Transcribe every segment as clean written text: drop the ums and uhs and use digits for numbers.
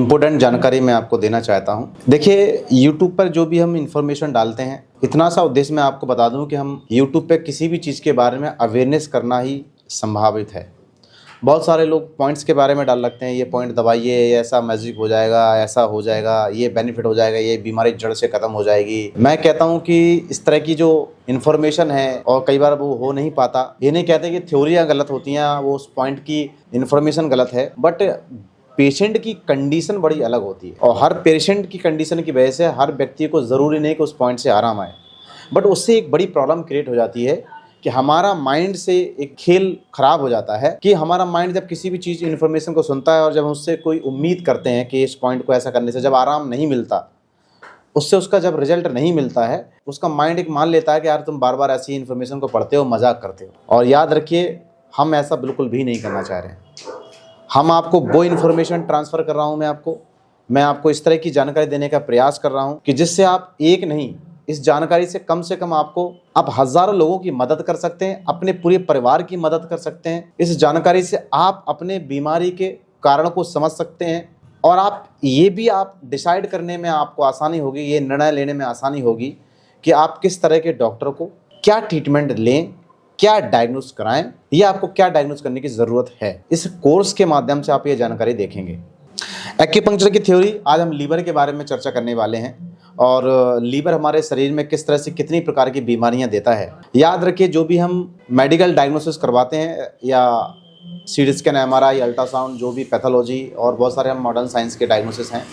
Important जानकारी मैं आपको देना चाहता हूँ। देखिए, यूट्यूब पर जो भी हम इंफॉर्मेशन डालते हैं, इतना सा उद्देश्य मैं आपको बता दूं कि हम यूट्यूब पे किसी भी चीज़ के बारे में अवेयरनेस करना ही संभावित है। बहुत सारे लोग पॉइंट्स के बारे में डाल लगते हैं, ये पॉइंट दबाइए, ये ऐसा मैजिक हो जाएगा, ऐसा हो जाएगा, ये बेनिफिट हो जाएगा, ये बीमारी जड़ से ख़त्म हो जाएगी। मैं कहता हूँ कि इस तरह की जो इन्फॉर्मेशन है और कई बार वो हो नहीं पाता। ये नहीं कहते कि थ्योरियाँ गलत होती हैं, वो उस पॉइंट की इन्फॉर्मेशन गलत है, बट पेशेंट की कंडीशन बड़ी अलग होती है और हर पेशेंट की कंडीशन की वजह से हर व्यक्ति को ज़रूरी नहीं कि उस पॉइंट से आराम आए, बट उससे एक बड़ी प्रॉब्लम क्रिएट हो जाती है कि हमारा माइंड से एक खेल खराब हो जाता है कि हमारा माइंड जब किसी भी चीज़ इन्फॉर्मेशन को सुनता है और जब उससे कोई उम्मीद करते हैं कि इस पॉइंट को ऐसा करने से जब आराम नहीं मिलता, उससे उसका जब रिजल्ट नहीं मिलता है, उसका माइंड एक मान लेता है कि यार तुम बार बार ऐसी इन्फॉर्मेशन को पढ़ते हो, मजाक करते हो। और याद रखिए, हम ऐसा बिल्कुल भी नहीं करना चाह रहे हैं। हम आपको वो इन्फॉर्मेशन ट्रांसफ़र कर रहा हूँ, मैं आपको इस तरह की जानकारी देने का प्रयास कर रहा हूँ कि जिससे आप एक नहीं, इस जानकारी से कम आप हज़ारों लोगों की मदद कर सकते हैं, अपने पूरे परिवार की मदद कर सकते हैं। इस जानकारी से आप अपने बीमारी के कारण को समझ सकते हैं और आप डिसाइड करने में आपको आसानी होगी, ये निर्णय लेने में आसानी होगी कि आप किस तरह के डॉक्टर को क्या ट्रीटमेंट लें, क्या डायग्नोस कराएं, या आपको क्या डायग्नोस करने की ज़रूरत है। इस कोर्स के माध्यम से आप ये जानकारी देखेंगे। एक्यूपंक्चर की थ्योरी, आज हम लीवर के बारे में चर्चा करने वाले हैं और लीवर हमारे शरीर में किस तरह से कितनी प्रकार की बीमारियां देता है। याद रखिए, जो भी हम मेडिकल डायग्नोसिस करवाते हैं या सीटी स्कैन, एमआरआई, अल्ट्रासाउंड, जो भी पैथोलॉजी और बहुत सारे हम मॉडर्न साइंस के डायग्नोसिस हैं,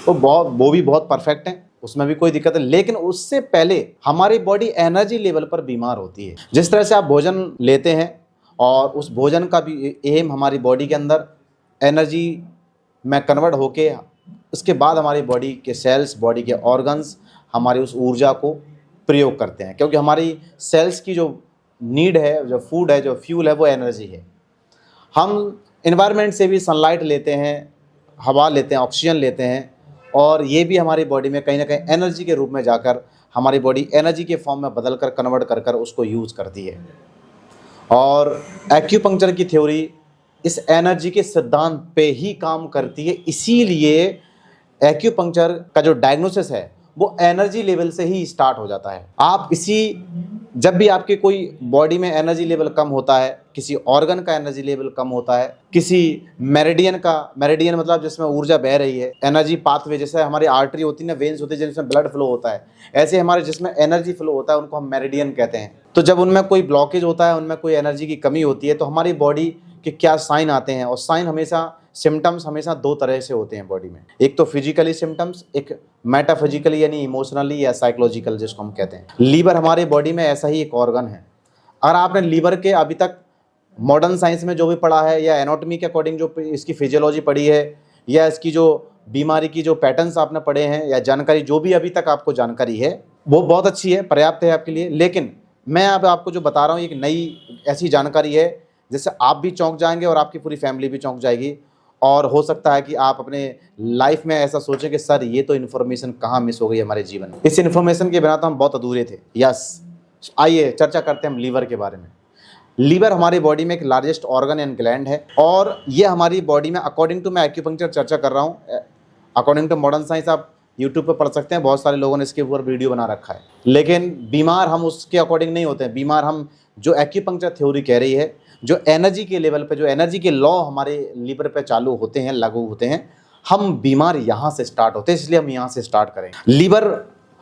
वो भी बहुत परफेक्ट हैं, उसमें भी कोई दिक्कत है। लेकिन उससे पहले हमारी बॉडी एनर्जी लेवल पर बीमार होती है। जिस तरह से आप भोजन लेते हैं और उस भोजन का भी एम हमारी बॉडी के अंदर एनर्जी में कन्वर्ट होके उसके बाद हमारी बॉडी के सेल्स, बॉडी के ऑर्गन्स हमारी उस ऊर्जा को प्रयोग करते हैं, क्योंकि हमारी सेल्स की जो नीड है, जो फूड है, जो फ्यूल है, वो एनर्जी है। हम एनवायरनमेंट से भी सनलाइट लेते हैं, हवा लेते हैं, ऑक्सीजन लेते हैं और ये भी हमारी बॉडी में कहीं ना कहीं एनर्जी के रूप में जाकर हमारी बॉडी एनर्जी के फॉर्म में बदल कर कन्वर्ट कर उसको यूज़ करती है। और एक्यूपंक्चर की थ्योरी इस एनर्जी के सिद्धांत पे ही काम करती है। इसीलिए एक्यूपंक्चर का जो डायग्नोसिस है वो एनर्जी लेवल से ही स्टार्ट हो जाता है। जब भी आपके कोई बॉडी में एनर्जी लेवल कम होता है, किसी ऑर्गन का एनर्जी लेवल कम होता है, किसी मेरिडियन मतलब जिसमें ऊर्जा बह रही है, एनर्जी पाथवे, जैसे हमारी आर्टरी होती है ना, वेन्स होती है जिसमें ब्लड फ्लो होता है, ऐसे हमारे जिसमें एनर्जी फ्लो होता है उनको हम मेरिडियन कहते हैं। तो जब उनमें कोई ब्लॉकेज होता है, उनमें कोई एनर्जी की कमी होती है, तो हमारी बॉडी के क्या साइन आते हैं, और साइन सिम्टम्स हमेशा दो तरह से होते हैं बॉडी में। एक तो फिजिकली सिम्टम्स, एक मेटाफिजिकली यानी इमोशनली या साइकोलॉजिकल जिसको हम कहते हैं। लीवर हमारे बॉडी में ऐसा ही एक ऑर्गन है। अगर आपने लीवर के अभी तक मॉडर्न साइंस में जो भी पढ़ा है या एनाटॉमी के अकॉर्डिंग जो इसकी फिजियोलॉजी पढ़ी है या इसकी जो बीमारी की जो पैटर्न्स आपने पढ़े हैं या जानकारी जो भी अभी तक आपको जानकारी है, वो बहुत अच्छी है, पर्याप्त है आपके लिए। लेकिन मैं अब आपको जो बता रहा हूँ एक नई ऐसी जानकारी है जिससे आप भी चौंक जाएंगे और आपकी पूरी फैमिली भी चौंक जाएगी। और हो सकता है कि आप अपने लाइफ में ऐसा सोचें कि सर ये तो इन्फॉर्मेशन कहाँ मिस हो गई हमारे जीवन में। इस इन्फॉर्मेशन के बिना तो हम बहुत अधूरे थे। यस, आइए चर्चा करते हैं हम लीवर के बारे में। लीवर हमारी बॉडी में एक लार्जेस्ट ऑर्गन एंड ग्लैंड है और ये हमारी बॉडी में, अकॉर्डिंग टू मैं एक्यूपंक्चर चर्चा कर रहा हूँ, अकॉर्डिंग टू मॉडर्न साइंस आप यूट्यूब पर पढ़ सकते हैं, बहुत सारे लोगों ने इसके ऊपर वीडियो बना रखा है। लेकिन बीमार हम उसके अकॉर्डिंग नहीं होते हैं। बीमार हम जो एक्यूपंक्चर थ्योरी कह रही है, जो एनर्जी के लेवल पे, जो एनर्जी के लॉ हमारे लीवर पे चालू होते हैं, लागू होते हैं, हम बीमार यहाँ से स्टार्ट होते हैं। इसलिए हम यहाँ से स्टार्ट करें। लीवर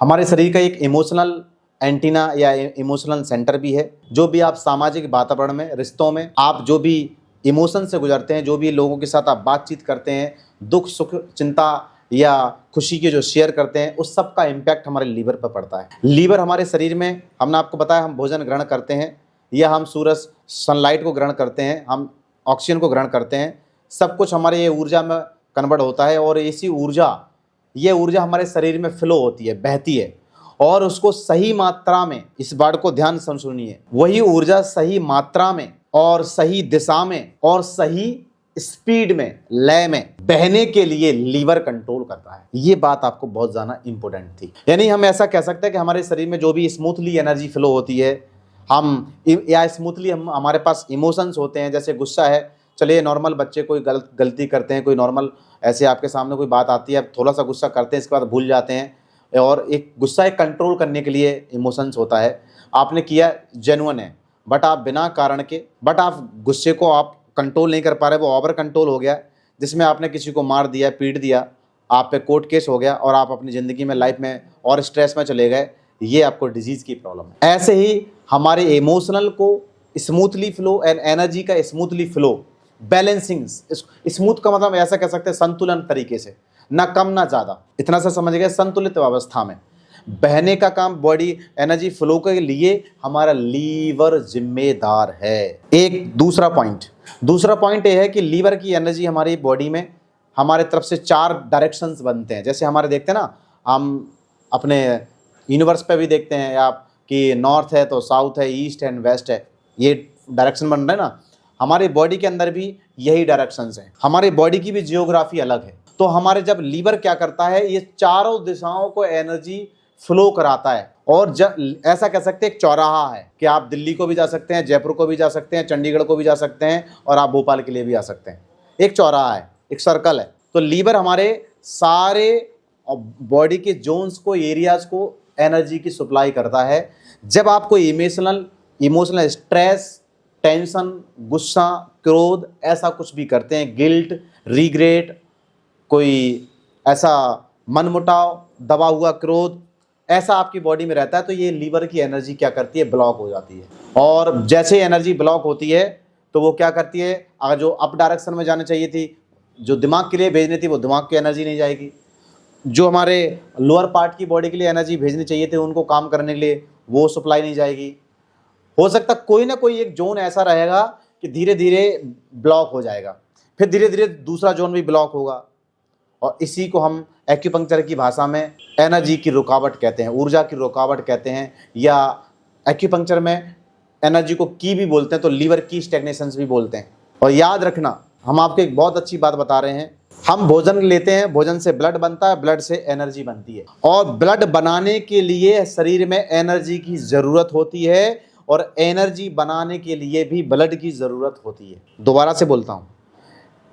हमारे शरीर का एक इमोशनल एंटीना या इमोशनल सेंटर भी है। जो भी आप सामाजिक वातावरण में, रिश्तों में आप जो भी इमोशन से गुजरते हैं, जो भी लोगों के साथ आप बातचीत करते हैं, दुख सुख, चिंता या खुशी के जो शेयर करते हैं, उस सब का इम्पैक्ट हमारे लीवर पर पड़ता है। लीवर हमारे शरीर में, हमने आपको बताया, हम भोजन ग्रहण करते हैं या हम सूरज सनलाइट को ग्रहण करते हैं, हम ऑक्सीजन को ग्रहण करते हैं, सब कुछ हमारे ये ऊर्जा में कन्वर्ट होता है और ये ऊर्जा हमारे शरीर में फ्लो होती है, बहती है और उसको सही मात्रा में, इस बात को ध्यान से सुनिए, वही ऊर्जा सही मात्रा में और सही दिशा में और सही स्पीड में, लय में बहने के लिए लीवर कंट्रोल करता है। ये बात आपको बहुत ज़्यादा इंपॉर्टेंट थी। यानी हम ऐसा कह सकते हैं कि हमारे शरीर में जो भी स्मूथली एनर्जी फ्लो होती है, हमारे पास इमोशंस होते हैं, जैसे गुस्सा है चलिए नॉर्मल बच्चे कोई गलती करते हैं, कोई नॉर्मल ऐसे आपके सामने कोई बात आती है, आप थोड़ा सा गुस्सा करते हैं, इसके बाद भूल जाते हैं। और एक गुस्सा एक कंट्रोल करने के लिए इमोशंस होता है, आपने किया जेन्युइन है, बट आप बिना कारण के, बट आप गुस्से को आप कंट्रोल नहीं कर पा रहे, वो ओवर कंट्रोल हो गया, जिसमें आपने किसी को मार दिया, पीट दिया, आप पे कोर्ट केस हो गया और आप अपनी ज़िंदगी में, लाइफ में और स्ट्रेस में चले गए, ये आपको डिजीज़ की प्रॉब्लम है। ऐसे ही हमारे इमोशनल को स्मूथली फ्लो एंड एनर्जी का स्मूथली फ्लो, बैलेंसिंग, स्मूथ का मतलब ऐसा कह सकते हैं संतुलन तरीके से, ना कम ना ज़्यादा, इतना सा समझ गए, संतुलित अवस्था में बहने का काम, बॉडी एनर्जी फ्लो के लिए हमारा लीवर जिम्मेदार है। एक दूसरा पॉइंट ये है कि लीवर की एनर्जी हमारी बॉडी में हमारे तरफ से 4 डायरेक्शंस बनते हैं। जैसे हमारे देखते हैं ना, हम अपने यूनिवर्स पे भी देखते हैं या कि नॉर्थ है तो साउथ है, ईस्ट एंड वेस्ट है, ये डायरेक्शन बन रहे हैं ना, हमारी बॉडी के अंदर भी यही डायरेक्शंस हैं। हमारी बॉडी की भी जियोग्राफी अलग है। तो हमारे जब लीवर क्या करता है, ये चारों दिशाओं को एनर्जी फ्लो कराता है। और जब ऐसा कह सकते हैं एक चौराहा है कि आप दिल्ली को भी जा सकते हैं, जयपुर को भी जा सकते हैं, चंडीगढ़ को भी जा सकते हैं और आप भोपाल के लिए भी आ सकते हैं। एक चौराहा है, एक सर्कल है। तो लीवर हमारे सारे बॉडी के जोन्स को, एरियाज को एनर्जी की सप्लाई करता है। जब आप कोई इमोशनल स्ट्रेस, टेंशन, गुस्सा, क्रोध, ऐसा कुछ भी करते हैं, गिल्ट, रिग्रेट, कोई ऐसा मनमुटाव, दबा हुआ क्रोध, ऐसा आपकी बॉडी में रहता है, तो ये लीवर की एनर्जी क्या करती है, ब्लॉक हो जाती है। और जैसे एनर्जी ब्लॉक होती है तो वो क्या करती है, अगर जो अप डायरेक्शन में जानी चाहिए थी, जो दिमाग के लिए भेजनी थी, वो दिमाग की एनर्जी नहीं जाएगी। जो हमारे लोअर पार्ट की बॉडी के लिए एनर्जी भेजनी चाहिए थी उनको काम करने के लिए, वो सप्लाई नहीं जाएगी। हो सकता कोई ना कोई एक जोन ऐसा रहेगा कि धीरे धीरे ब्लॉक हो जाएगा, फिर धीरे धीरे दूसरा जोन भी ब्लॉक होगा। और इसी को हम एक्यूपंक्चर की भाषा में एनर्जी की रुकावट कहते हैं, ऊर्जा की रुकावट कहते हैं, या एक्यूपंक्चर में एनर्जी को की भी बोलते हैं, तो लीवर की स्टैग्नेशंस भी बोलते हैं। और याद रखना, हम आपको एक बहुत अच्छी बात बता रहे हैं, हम भोजन लेते हैं, भोजन से ब्लड बनता है, ब्लड से एनर्जी बनती है, और ब्लड बनाने के लिए शरीर में एनर्जी की ज़रूरत होती है, और एनर्जी बनाने के लिए भी ब्लड की ज़रूरत होती है। दोबारा से बोलता हूँ,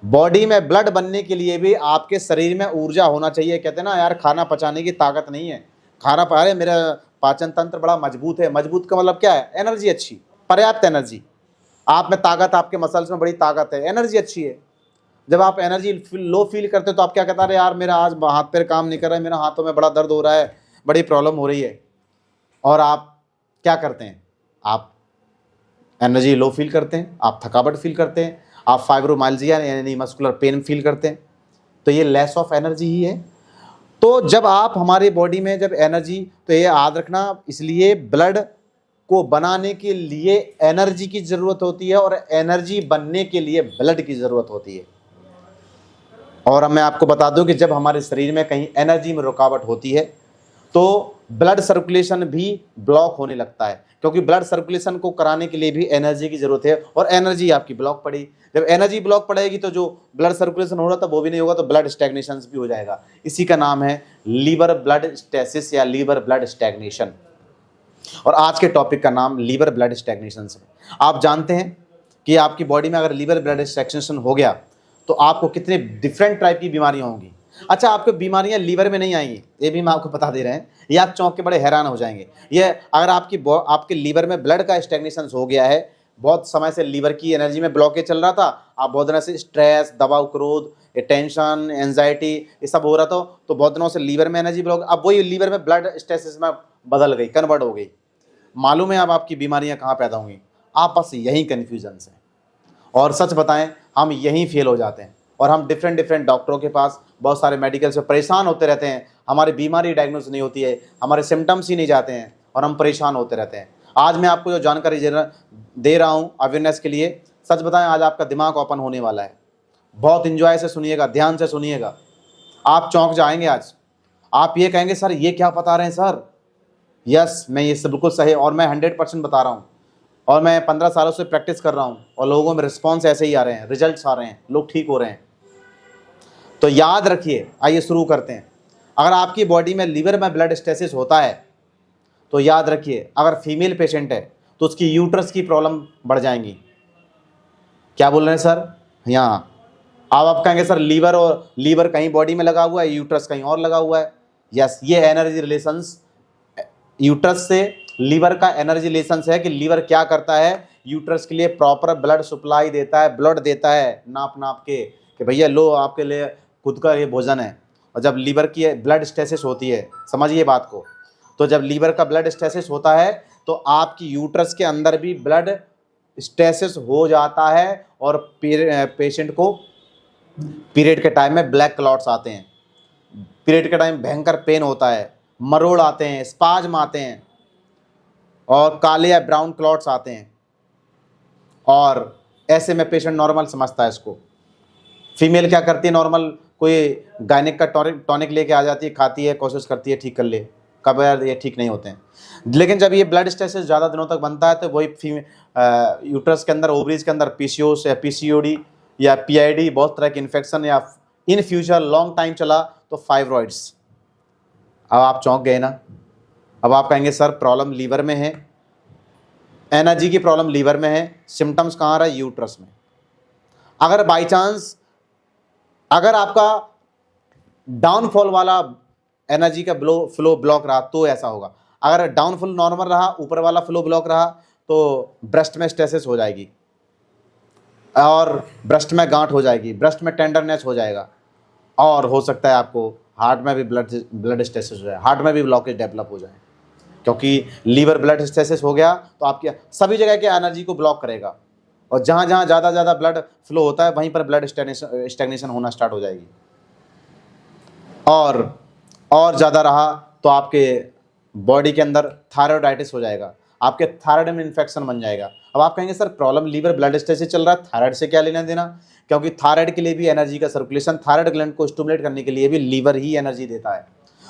बॉडी में ब्लड बनने के लिए भी आपके शरीर में ऊर्जा होना चाहिए। कहते हैं ना यार, खाना पचाने की ताकत नहीं है, खाना पा रहे, मेरा पाचन तंत्र बड़ा मजबूत है। मजबूत का मतलब क्या है, एनर्जी अच्छी, पर्याप्त एनर्जी, आप में ताकत, आपके मसल्स में बड़ी ताकत है, एनर्जी अच्छी है। जब आप एनर्जी लो फील करते हो तो आप क्या कहता है, यार मेरा आज हाथ पैर काम नहीं कर रहा है, मेरा हाथों में बड़ा दर्द हो रहा है, बड़ी प्रॉब्लम हो रही है। और आप क्या करते हैं, आप एनर्जी लो फील करते हैं, आप थकावट फील करते हैं, आप फाइब्रोमाइल्जिया यानी मस्कुलर पेन फील करते हैं, तो ये लेस ऑफ एनर्जी ही है। तो जब आप हमारे बॉडी में जब एनर्जी, तो ये याद रखना, इसलिए ब्लड को बनाने के लिए एनर्जी की ज़रूरत होती है और एनर्जी बनने के लिए ब्लड की ज़रूरत होती है। और मैं आपको बता दूं कि जब हमारे शरीर में कहीं एनर्जी में रुकावट होती है तो ब्लड सर्कुलेशन भी ब्लॉक होने लगता है, क्योंकि ब्लड सर्कुलेशन को कराने के लिए भी एनर्जी की ज़रूरत है, और एनर्जी आपकी ब्लॉक पड़ी। जब एनर्जी ब्लॉक पड़ेगी तो जो ब्लड सर्कुलेशन हो रहा था वो भी नहीं होगा, तो ब्लड स्टैग्नेशन भी हो जाएगा। इसी का नाम है लीवर ब्लड स्टेसिस या लीवर ब्लड स्टैग्नेशन। और आज के टॉपिक का नाम लीवर ब्लड स्टैग्नेशन है। आप जानते हैं कि आपकी बॉडी में अगर लीवर ब्लड स्टैग्नेशन हो गया तो आपको कितने डिफरेंट टाइप की बीमारियां होंगी। अच्छा, आपको बीमारियां लीवर में नहीं आएंगी, ये भी मैं आपको बता दे रहे हैं, ये आप चौंक के बड़े हैरान हो जाएंगे। ये अगर आपके लीवर में ब्लड का स्टैग्नेशन हो गया है, बहुत समय से लीवर की एनर्जी में ब्लॉकेज चल रहा था, आप बहुत दिनों से स्ट्रेस, दबाव, क्रोध, टेंशन, एंजाइटी, ये सब हो रहा था, तो बहुत दिनों से लीवर में एनर्जी ब्लॉक, अब वही लीवर में ब्लड स्टेसिस में बदल गई, कन्वर्ट हो गई। मालूम है अब आपकी बीमारियां कहाँ पैदा होंगी, आपस यही कन्फ्यूजन है। और सच बताएं, हम यहीं फेल हो जाते हैं और हम डिफरेंट डॉक्टरों के पास, बहुत सारे मेडिकल से परेशान होते रहते हैं। हमारी बीमारी डायग्नोस नहीं होती है, हमारे सिम्टम्स ही नहीं जाते हैं और हम परेशान होते रहते हैं। आज मैं आपको जो जानकारी दे रहा हूँ अवेयरनेस के लिए, सच बताएं आज आपका दिमाग ओपन होने वाला है। बहुत इंजॉय से सुनिएगा, ध्यान से सुनिएगा, आप चौंक जाएंगे। आज आप ये कहेंगे, सर ये क्या बता रहे हैं सर। यस, मैं ये सब बिल्कुल सही, और मैं 100% बता रहा हूँ, और मैं 15 सालों से प्रैक्टिस कर रहा हूँ और लोगों में रिस्पॉन्स ऐसे ही आ रहे हैं, रिजल्ट्स आ रहे हैं, लोग ठीक हो रहे हैं। तो याद रखिए, आइए शुरू करते हैं। अगर आपकी बॉडी में लीवर में ब्लड स्टेसिस होता है तो याद रखिए, अगर फीमेल पेशेंट है तो उसकी यूट्रस की प्रॉब्लम बढ़ जाएंगी। क्या बोल रहे हैं सर, यहाँ। अब आप कहेंगे सर लीवर, और लीवर कहीं बॉडी में लगा हुआ है, यूट्रस कहीं और लगा हुआ है। यस, ये एनर्जी रिलेशंस यूट्रस से लीवर का एनर्जी रिलेशंस है कि लीवर क्या करता है, यूट्रस के लिए प्रॉपर ब्लड सप्लाई देता है, ब्लड देता है नाप नाप के कि भैया लो आपके लिए खुद का ये भोजन है। और जब लीवर की ब्लड स्टेसिस होती है, समझिए बात को, तो जब लीवर का ब्लड स्टेसिस होता है तो आपकी यूट्रस के अंदर भी ब्लड स्टेसिस हो जाता है और पेशेंट को पीरियड के टाइम में ब्लैक क्लॉट्स आते हैं, पीरियड के टाइम भयंकर पेन होता है, मरोड़ आते हैं, स्पाज्म आते हैं और काले या ब्राउन क्लॉट्स आते हैं। और ऐसे में पेशेंट नॉर्मल समझता है इसको। फीमेल क्या करती है, नॉर्मल कोई गायनिक का टॉनिक लेके आ जाती है, खाती है, कोशिश करती है ठीक कर ले, कब यार ये ठीक नहीं होते हैं। लेकिन जब ये ब्लड स्टेसिस ज़्यादा दिनों तक बनता है तो वही यूट्रस के अंदर, ओवरीज के अंदर पीसीओएस या पीसीओडी या पीआईडी, बहुत तरह के इन्फेक्शन, या इन फ्यूचर लॉन्ग टाइम चला तो फाइब्रॉइड्स। अब आप चौंक गए ना। अब आप कहेंगे सर प्रॉब्लम लीवर में है, एनर्जी की प्रॉब्लम लीवर में है, सिम्टम्स कहाँ आ रहा है, यूट्रस में। अगर बाई चांस अगर आपका डाउनफॉल वाला एनर्जी का फ्लो ब्लॉक रहा तो ऐसा होगा। अगर डाउनफॉल नॉर्मल रहा, ऊपर वाला फ्लो ब्लॉक रहा, तो ब्रेस्ट में स्टेसिस हो जाएगी और ब्रेस्ट में गांठ हो जाएगी, ब्रेस्ट में टेंडरनेस हो जाएगा, और हो सकता है आपको हार्ट में भी ब्लड स्टेसिस हो जाए, हार्ट में भी ब्लॉकेज डेवलप हो जाए। क्योंकि लीवर ब्लड स्टेसिस हो गया तो आपकी सभी जगह के एनर्जी को ब्लॉक करेगा, और जहाँ जहाँ ज़्यादा ब्लड फ्लो होता है वहीं पर ब्लड स्टैग्नेशन होना स्टार्ट हो जाएगी। और ज़्यादा रहा तो आपके बॉडी के अंदर थायराइडाइटिस हो जाएगा, आपके थायराइड में इन्फेक्शन बन जाएगा। अब आप कहेंगे sir problem liver blood stasis चल रहा है, थायराइड से क्या लेना देना? क्योंकि थायराइड के लिए भी एनर्जी का सर्कुलेशन, थायराइड ग्लैंड को स्टिमुलेट करने के लिए भी लीवर ही एनर्जी देता है।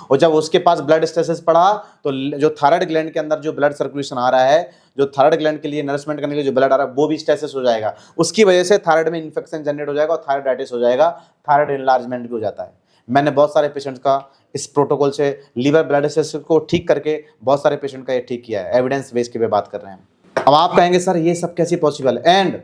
और जब उसके पास ब्लड स्टेसिस पड़ा तो जो थायराइड ग्लैंड के अंदर जो ब्लड सर्कुलेशन आ रहा है, जो थायराइड ग्लैंड के लिए नरिशमेंट करने के लिए जो ब्लड आ रहा है, वो भी स्टेसिस हो जाएगा। उसकी वजह से थायराइड में इन्फेक्शन जनरेट हो जाएगा और थायराइडाइटिस हो जाएगा, थायराइड इनलार्जमेंट भी हो जाता है। मैंने बहुत सारे पेशेंट्स का इस प्रोटोकॉल से लीवर ब्लड स्टेसिस को ठीक करके बहुत सारे पेशेंट का ये ठीक किया है, एविडेंस बेस की बात कर रहे हैं। अब आप कहेंगे सर ये सब कैसे पॉसिबल है? एंड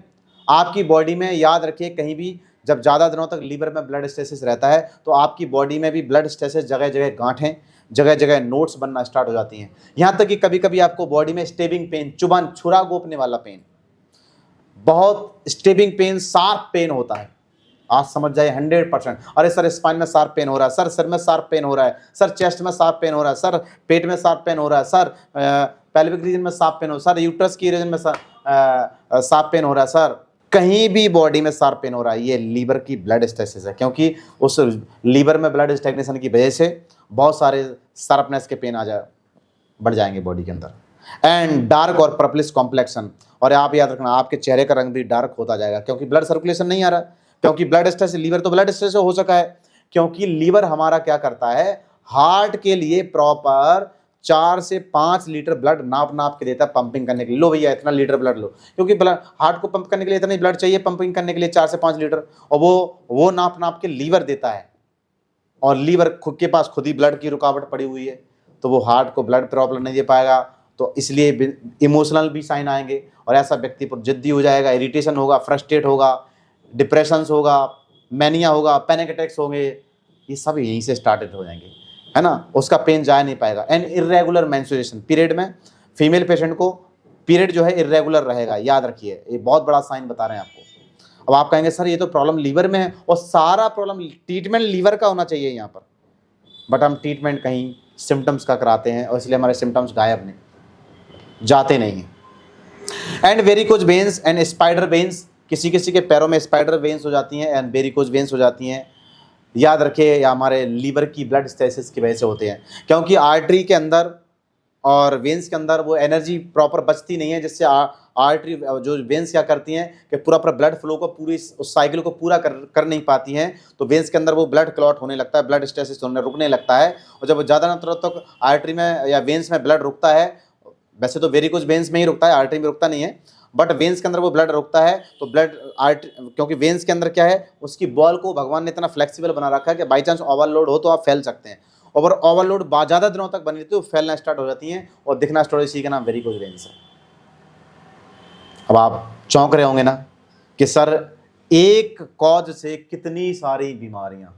आपकी बॉडी में याद रखिए, कहीं भी जब ज़्यादा दिनों तक लीवर में ब्लड स्टेसिस रहता है तो आपकी बॉडी में भी ब्लड स्टेसिस, जगह जगह गांठें, जगह जगह नोट्स बनना स्टार्ट हो जाती हैं। यहाँ तक कि कभी कभी आपको बॉडी में स्टेबिंग पेन, चुभन, छुरा गोपने वाला पेन, बहुत स्टेबिंग पेन, शार्प पेन होता है। आज समझ जाइए 100%। अरे सर स्पाइन में शार्प पेन हो रहा है, सर सिर में शार्प पेन हो रहा है, सर चेस्ट में शार्प पेन हो रहा है, सर पेट में शार्प पेन हो रहा है, सर पेल्विक रीजन में शार्प पेन हो, सर यूट्रस की रीजन में शार्प पेन हो रहा है, सर कहीं भी बॉडी में शार्प पेन हो रहा है, ये लीवर की ब्लड स्टेसिस है। क्योंकि उस लीवर में ब्लड स्टैग्नेशन की वजह से बहुत सारे शार्पनेस के पेन बढ़ जाएंगे बॉडी के अंदर। एंड डार्क और पर्पलिश कॉम्प्लेक्शन, और आप याद रखना आपके चेहरे का रंग भी डार्क होता जाएगा, क्योंकि ब्लड सर्कुलेशन नहीं आ रहा, क्योंकि ब्लड स्टेसिस, लीवर तो ब्लड स्टेसिस हो सका है। क्योंकि लीवर हमारा क्या करता है, हार्ट के लिए प्रॉपर 4 से 5 लीटर ब्लड नाप के देता है पंपिंग करने के लिए। लो भैया इतना लीटर ब्लड लो, क्योंकि ब्लड हार्ट को पंप करने के लिए इतना ही ब्लड चाहिए, पंपिंग करने के लिए 4 से 5 लीटर, और वो नाप के लीवर देता है। और लीवर खुद के पास खुद ही ब्लड की रुकावट पड़ी हुई है, तो वो हार्ट को ब्लड प्रॉपर नहीं दे पाएगा, तो इसलिए इमोशनल भी साइन आएंगे, और ऐसा व्यक्ति पर जिद्दी हो जाएगा, इरिटेशन होगा, फ्रस्ट्रेट होगा, डिप्रेशन होगा, मैनिया होगा, पैनिक अटैक्स होंगे, ये सब यहीं से स्टार्टेड हो जाएंगे, है ना। उसका पेन जा नहीं पाएगा। एंड इर्रेगुलर मेंस्ट्रुएशन, पीरियड में फीमेल पेशेंट को पीरियड जो है इर्रेगुलर रहेगा, याद रखिए, ये बहुत बड़ा साइन बता रहे हैं आपको। अब आप कहेंगे सर ये तो प्रॉब्लम लीवर में है, और सारा प्रॉब्लम ट्रीटमेंट लीवर का होना चाहिए यहाँ पर, बट हम ट्रीटमेंट कहीं सिम्टम्स का कराते हैं, और इसलिए हमारे सिम्टम्स गायब नहीं जाते नहीं हैं। And varicose veins and spider veins, किसी किसी के पैरों में स्पाइडर वेन्स हो जाती हैं एंड वेरिकोज वेन्स हो जाती हैं, याद रखिए या हमारे लीवर की ब्लड स्टेसिस की वजह से होते हैं। क्योंकि आर्टरी के अंदर और वेन्स के अंदर वो एनर्जी प्रॉपर बचती नहीं है, जिससे आर्टरी जो वेन्स क्या करती हैं कि पूरा ब्लड फ्लो को, पूरी उस साइकिल को पूरा कर नहीं पाती हैं, तो वेन्स के अंदर वो ब्लड क्लॉट होने लगता है, ब्लड स्टेसिस होने रुकने लगता है। और जब ज़्यादा दिनों तक आर्टरी में या वेन्स में ब्लड रुकता है, वैसे तो वेरिकोज वेन्स में ही रुकता है, आर्टरी में रुकता नहीं है, बट वेन्स के अंदर वो ब्लड रुकता है, तो ब्लड क्योंकि वेन्स के अंदर क्या है, उसकी बॉल को भगवान ने इतना फ्लेक्सिबल बना रखा है कि बाई चांस ओवरलोड हो तो आप फैल सकते हैं, और ओवरलोड ज़्यादा दिनों तक बनी रहती है, वो फैलना स्टार्ट हो जाती हैं और दिखना स्टार्ट, इसी का नाम वेरिकोज वेन्स है। अब आप चौंक रहे होंगे ना कि सर एक कॉज से कितनी सारी बीमारियां,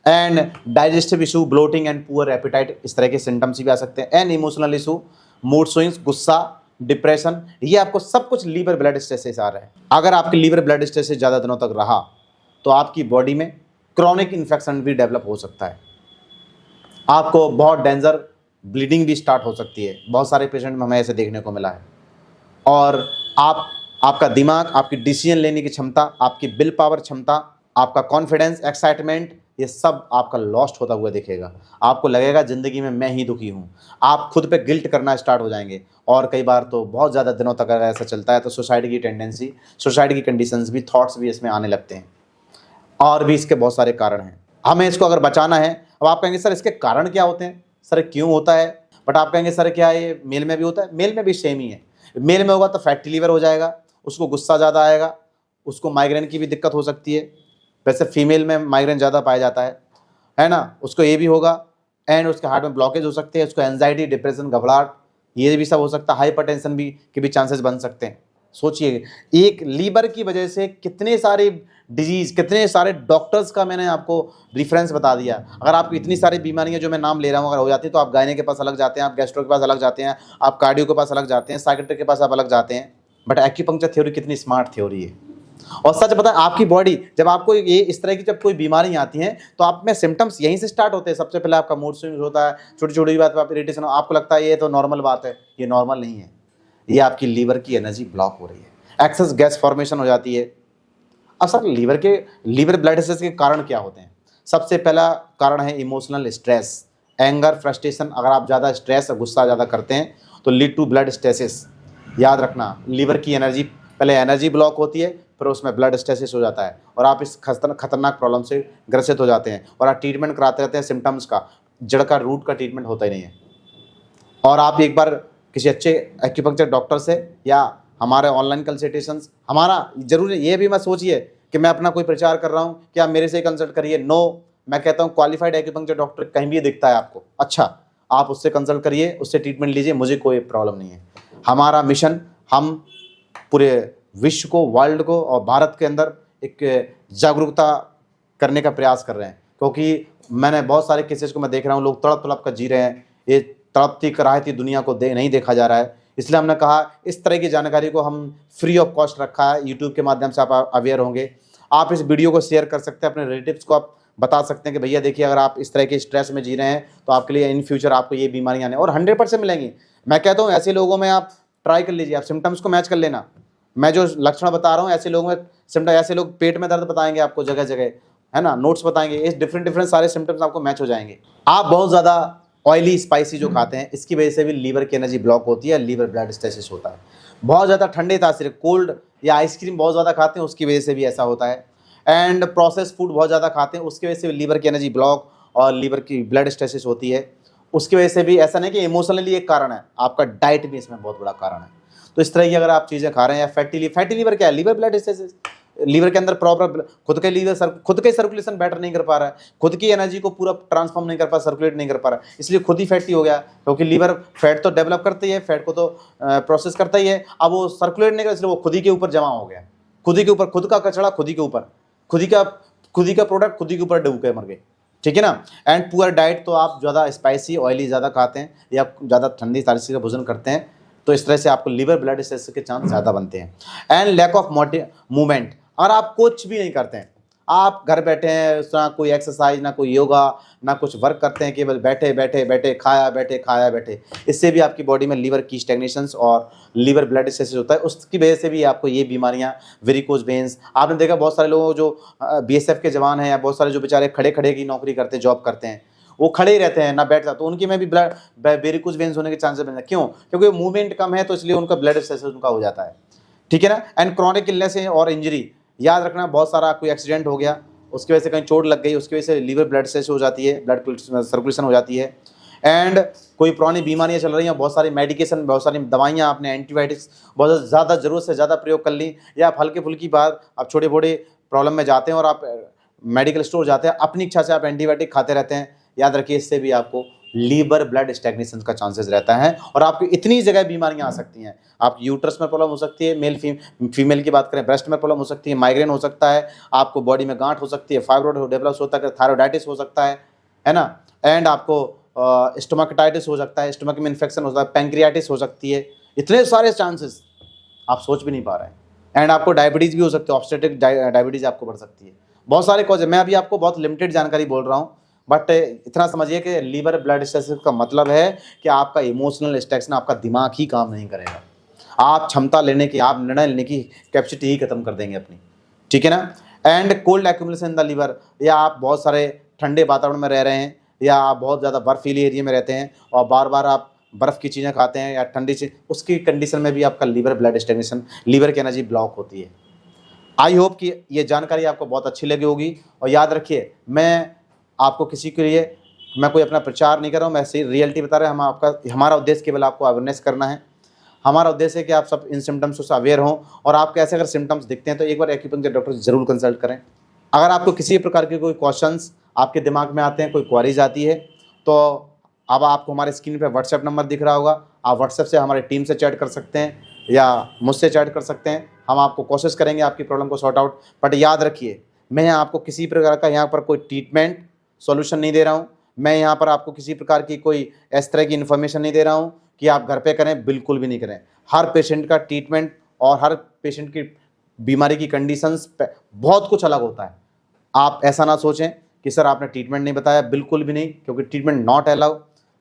and digestive issue, bloating and poor appetite, इस तरह के सिम्टम्स भी आ सकते हैं। And emotional issue, mood swings, गुस्सा, डिप्रेशन, ये आपको सब कुछ लीवर ब्लड स्ट्रेस से आ रहा है। अगर आपके लीवर ब्लड स्ट्रेस से ज़्यादा दिनों तक रहा तो आपकी बॉडी में क्रॉनिक इन्फेक्शन भी डेवलप हो सकता है, आपको बहुत डेंजर ब्लीडिंग भी स्टार्ट हो सकती है। बहुत सारे पेशेंट में हमें ऐसे देखने को मिला है। और आपका दिमाग, आपकी डिसीजन लेने की क्षमता, आपकी विल पावर क्षमता, आपका कॉन्फिडेंस, एक्साइटमेंट, ये सब आपका लॉस्ट होता हुआ दिखेगा। आपको लगेगा ज़िंदगी में मैं ही दुखी हूँ। आप खुद पे गिल्ट करना स्टार्ट हो जाएंगे। और कई बार तो बहुत ज़्यादा दिनों तक अगर ऐसा चलता है तो सुसाइड की टेंडेंसी, सुसाइड की कंडीशंस भी, थॉट्स भी इसमें आने लगते हैं। और भी इसके बहुत सारे कारण हैं। हमें इसको अगर बचाना है, अब आप कहेंगे सर इसके कारण क्या होते हैं, सर क्यों होता है, बट आप कहेंगे सर क्या ये मेल में भी होता है? मेल में भी सेम ही है। मेल में होगा तो फैटी लीवर हो जाएगा, उसको गुस्सा ज़्यादा आएगा, उसको माइग्रेन की भी दिक्कत हो सकती है। वैसे फीमेल में माइग्रेन ज़्यादा पाया जाता है ना, उसको ये भी होगा। एंड उसके हार्ट में ब्लॉकेज हो सकते हैं, उसको एंजाइटी, डिप्रेशन, घबराहट, ये भी सब हो सकता है। हाइपरटेंशन भी के भी चांसेस बन सकते हैं। सोचिए, एक लीवर की वजह से कितने सारे डिजीज़, कितने सारे डॉक्टर्स का मैंने आपको रिफरेंस बता दिया। अगर आपको इतनी सारी बीमारियां जो मैं नाम ले रहा हूँ अगर हो जाती है तो आप गायने के पास अलग जाते हैं, आप गैस्ट्रो के पास अलग जाते हैं, आप कार्डियो के पास अलग जाते हैं, साइकेट्रिक के पास आप अलग जाते हैं। बट एक्यूपंक्चर थ्योरी कितनी स्मार्ट थ्योरी है। और सच पता है, आपकी बॉडी जब आपको ये इस तरह की जब कोई बीमारी आती है तो आप में सिम्टम्स यहीं से स्टार्ट होते हैं। सबसे पहले आपका मूड स्विंग्स होता है, छोटी छोटी बात पर आप इरिटेशन, आपको लगता है ये तो नॉर्मल बात है। ये नॉर्मल नहीं है, ये आपकी लीवर की एनर्जी ब्लॉक हो रही है, एक्सेस गैस फॉर्मेशन हो जाती है। अब सर लीवर ब्लड डिसीज के कारण क्या होते हैं? सबसे पहला कारण है इमोशनल स्ट्रेस, एंगर, फ्रस्ट्रेशन। अगर आप ज़्यादा स्ट्रेस और गुस्सा ज़्यादा करते हैं तो लीड टू ब्लड स्टेसिस। याद रखना, लीवर की एनर्जी, पहले एनर्जी ब्लॉक होती है, फिर उसमें ब्लड स्टेसिस हो जाता है और आप इस खतरनाक प्रॉब्लम से ग्रसित हो जाते हैं। और आप ट्रीटमेंट कराते रहते हैं सिम्टम्स का, जड़ का, रूट का ट्रीटमेंट होता ही नहीं है। और आप एक बार किसी अच्छे एक्यूपंक्चर डॉक्टर से या हमारे ऑनलाइन कंसल्टेशंस, हमारा जरूरी ये भी मत सोचिए कि मैं अपना कोई प्रचार कर रहा हूँ कि आप मेरे से कंसल्ट करिए। नो, मैं कहता हूँ क्वालिफाइड एक्यूपंक्चर डॉक्टर कहीं भी दिखता है आपको, अच्छा आप उससे कंसल्ट करिए, उससे ट्रीटमेंट लीजिए, मुझे कोई प्रॉब्लम नहीं है। हमारा मिशन, हम पूरे विश्व को, वर्ल्ड को और भारत के अंदर एक जागरूकता करने का प्रयास कर रहे हैं। क्योंकि मैंने बहुत सारे केसेस को मैं देख रहा हूँ, लोग तड़प तड़प कर जी रहे हैं, ये तड़पती कराहती दुनिया को नहीं देखा जा रहा है। इसलिए हमने कहा इस तरह की जानकारी को हम फ्री ऑफ कॉस्ट रखा है, यूट्यूब के माध्यम से आप अवेयर होंगे। आप इस वीडियो को शेयर कर सकते हैं, अपने रिलेटिव्स को आप बता सकते हैं कि भैया देखिए, अगर आप इस तरह के स्ट्रेस में जी रहे हैं तो आपके लिए इन फ्यूचर आपको ये बीमारियां आने और 100% मिलेंगी। मैं कहता हूँ ऐसे लोगों में आप ट्राई कर लीजिए, आप सिम्टम्स को मैच कर लेना। मैं जो लक्षण बता रहा हूँ ऐसे लोगों में सिम्टम, ऐसे लोग पेट में दर्द बताएंगे आपको जगह जगह, है ना, नोट्स बताएंगे, इस डिफरेंट सारे सिम्टम्स आपको मैच हो जाएंगे। आप बहुत ज़्यादा ऑयली स्पाइसी जो खाते हैं इसकी वजह से भी लीवर की एनर्जी ब्लॉक होती है, लीवर ब्लड स्टेसिस होता है। बहुत ज़्यादा ठंडे तासीर, कोल्ड या आइसक्रीम बहुत ज़्यादा खाते हैं उसकी वजह से भी ऐसा होता है। एंड प्रोसेस फूड बहुत ज़्यादा खाते हैं उसकी वजह से भी लीवर की एनर्जी ब्लॉक और लीवर की ब्लड स्टेसिस होती है। उसकी वजह से भी ऐसा नहीं कि इमोशनली एक कारण है, आपका डाइट भी इसमें बहुत बड़ा कारण है। तो इस तरह की अगर आप चीज़ें खा रहे हैं, या फैटी लीवर क्या है? लीवर ब्लड स्टेसिस, लीवर के अंदर प्रॉपर खुद का लीवर खुद का सर्कुलेशन बेटर नहीं कर पा रहा है, खुद की एनर्जी को पूरा ट्रांसफॉर्म नहीं कर पा, सर्कुलेट नहीं कर पा रहा है, इसलिए खुद ही फैटी हो गया। क्योंकि लीवर फैट तो डेवलप करता ही है, फैट को तो प्रोसेस करता ही है, अब वो सर्कुलेट नहीं कर, इसलिए वो खुद ही के ऊपर जमा हो गया, खुद ही के ऊपर, खुद का कचरा खुद ही के ऊपर, खुद ही का प्रोडक्ट खुद ही के ऊपर डूब के मर गए। ठीक है ना। एंड पुअर डाइट, तो आप ज़्यादा स्पाइसी ऑयली ज़्यादा खाते हैं या ज़्यादा ठंडी तारीसी का भोजन करते हैं तो इस तरह से आपको लीवर ब्लड स्टेसिस के चांस ज़्यादा बनते हैं। एंड लैक ऑफ मूवमेंट, अगर आप कुछ भी नहीं करते हैं, आप घर बैठे हैं, ना कोई एक्सरसाइज, ना कोई योगा, ना कुछ वर्क करते हैं, केवल बैठे बैठे बैठे खाया बैठे, इससे भी आपकी बॉडी में लीवर की स्टैग्नेशंस और लीवर ब्लड स्टेसिस होता है। उसकी वजह से भी आपको ये बीमारियां, वेरिकोज वेन्स, आपने देखा बहुत सारे लोग जो BSF के जवान हैं या बहुत सारे जो बेचारे खड़े खड़े की नौकरी करते हैं, जॉब करते हैं, वो खड़े ही रहते हैं ना बैठता, तो उनकी में भी ब्लड वेरिकोज वेन्स होने के चांसेस बन जाते हैं। क्यों? क्योंकि मूवमेंट कम है तो इसलिए उनका ब्लड स्टेसिस उनका हो जाता है। ठीक है ना। एंड क्रॉनिक इलनेस और इंजरी, याद रखना, बहुत सारा कोई एक्सीडेंट हो गया, उसकी वजह से कहीं चोट लग गई, उसकी वजह से लीवर ब्लड स्टेसिस हो जाती है, ब्लड सर्कुलेशन हो जाती है। एंड कोई पुरानी बीमारियां चल रही हैं, बहुत सारी मेडिकेशन, बहुत सारी दवाइयां, आपने एंटीबायोटिक्स बहुत ज़्यादा ज़रूरत से ज़्यादा प्रयोग कर ली, या आप हल्के फुल्की बात, आप छोटे बड़े प्रॉब्लम में जाते हैं और आप मेडिकल स्टोर जाते हैं, अपनी इच्छा से आप एंटीबायोटिक खाते रहते हैं, याद रखिए इससे भी आपको लीवर ब्लड स्टैग्नेशन का चांसेस रहता है और आपको इतनी जगह बीमारियां आ सकती हैं। आपकी यूट्रस में प्रॉब्लम हो सकती है, मेल फीमेल की बात करें, ब्रेस्ट में प्रॉब्लम हो सकती है, माइग्रेन हो सकता है, आपको बॉडी में गांठ हो सकती है, फाइब्रोइड डेवलप होता है, थायराइडाइटिस हो सकता है ना, एंड आपको स्टोमकेटाइटिस हो सकता है, स्टोमक में इन्फेक्शन हो सकता है, पैंक्रियाटिस हो सकती है। इतने सारे चांसेस आप सोच भी नहीं पा रहे हैं। एंड आपको डायबिटीज़ भी हो सकती है, ऑब्स्टेट्रिक डायबिटीज़ आपको बढ़ सकती है। बहुत सारे कॉज है, मैं अभी आपको बहुत लिमिटेड जानकारी बोल रहा हूँ, बट इतना समझिए कि लीवर ब्लड स्टेसिस का मतलब है कि आपका इमोशनल स्टेक्शन, आपका दिमाग ही काम नहीं करेगा, आप क्षमता लेने की, आप निर्णय लेने की कैपेसिटी ही खत्म कर देंगे अपनी, ठीक है ना। And cold accumulation in the liver, या आप बहुत सारे ठंडे वातावरण में रह रहे हैं, या आप बहुत ज़्यादा बर्फीली एरिया में रहते हैं और बार बार आप बर्फ़ की चीज़ें खाते हैं या ठंडी चीज़, उसकी कंडीशन में भी आपका लीवर ब्लड स्टेग्नेशन, लीवर की एनर्जी ब्लॉक होती है। आई होप कि ये जानकारी आपको बहुत अच्छी लगी होगी। और याद रखिए, मैं आपको किसी के लिए, मैं कोई अपना प्रचार नहीं कर रहा हूँ, मैं सही रियलिटी बता रहा हूँ। हमारा उद्देश्य केवल आपको अवेयरनेस करना है। हमारा उद्देश्य है कि आप सब इन सिम्टम्स से अवेयर हों, और आपके ऐसे अगर सिम्टम्स दिखते हैं तो एक बार एक्यूपंक्चर डॉक्टर से ज़रूर कंसल्ट करें। अगर आपको किसी प्रकार के कोई क्वेश्चंस आपके दिमाग में आते हैं, कोई क्वेरीज आती है, तो अब आपको हमारे स्क्रीन पे व्हाट्सएप नंबर दिख रहा होगा, आप व्हाट्सएप से हमारी टीम से चैट कर सकते हैं या मुझसे चैट कर सकते हैं। हम आपको कोशिश करेंगे आपकी प्रॉब्लम को सॉर्ट आउट। बट याद रखिए, मैं आपको किसी प्रकार का यहाँ पर कोई ट्रीटमेंट सॉल्यूशन नहीं दे रहा हूँ। मैं यहाँ पर आपको किसी प्रकार की कोई इस तरह की इन्फॉर्मेशन नहीं दे रहा हूँ कि आप घर पे करें, बिल्कुल भी नहीं करें। हर पेशेंट का ट्रीटमेंट और हर पेशेंट की बीमारी की कंडीशंस बहुत कुछ अलग होता है। आप ऐसा ना सोचें कि सर आपने ट्रीटमेंट नहीं बताया, बिल्कुल भी नहीं, क्योंकि ट्रीटमेंट नॉट अलाउ,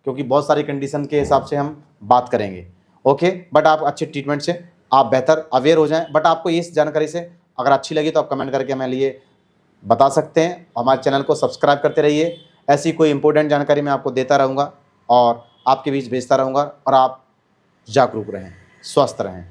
क्योंकि बहुत सारी कंडीशन के हिसाब से हम बात करेंगे। ओके, बट आप अच्छे ट्रीटमेंट से आप बेहतर अवेयर हो जाएं। बट आपको इस जानकारी से अगर अच्छी लगी तो आप कमेंट करके हमें लिए बता सकते हैं। हमारे चैनल को सब्सक्राइब करते रहिए, ऐसी कोई इंपॉर्टेंट जानकारी मैं आपको देता रहूँगा और आपके बीच भेजता रहूँगा, और आप जागरूक रहें, स्वस्थ रहें।